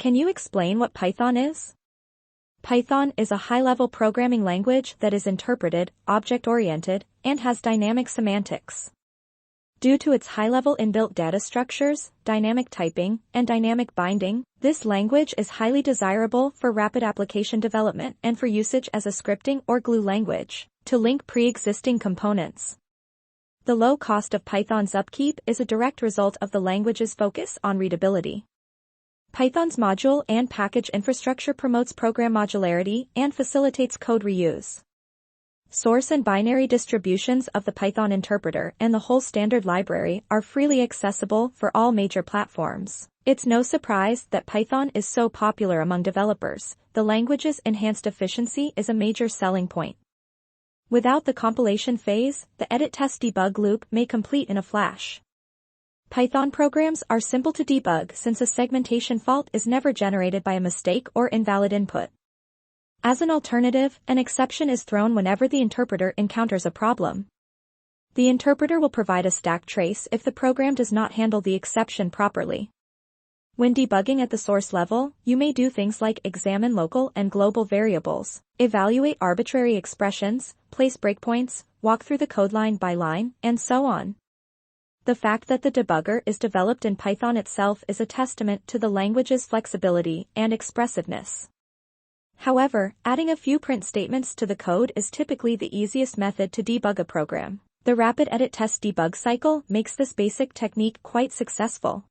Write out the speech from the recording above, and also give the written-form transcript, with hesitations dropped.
Can you explain what Python is? Python is a high-level programming language that is interpreted, object-oriented, and has dynamic semantics. Due to its high-level inbuilt data structures, dynamic typing, and dynamic binding, this language is highly desirable for rapid application development and for usage as a scripting or glue language to link pre-existing components. The low cost of Python's upkeep is a direct result of the language's focus on readability. Python's module and package infrastructure promotes program modularity and facilitates code reuse. Source and binary distributions of the Python interpreter and the whole standard library are freely accessible for all major platforms. It's no surprise that Python is so popular among developers. The language's enhanced efficiency is a major selling point. Without the compilation phase, the edit test debug loop may complete in a flash. Python programs are simple to debug since a segmentation fault is never generated by a mistake or invalid input. As an alternative, an exception is thrown whenever the interpreter encounters a problem. The interpreter will provide a stack trace if the program does not handle the exception properly. When debugging at the source level, you may do things like examine local and global variables, evaluate arbitrary expressions, place breakpoints, walk through the code line by line, and so on. The fact that the debugger is developed in Python itself is a testament to the language's flexibility and expressiveness. However, adding a few print statements to the code is typically the easiest method to debug a program. The rapid edit test debug cycle makes this basic technique quite successful.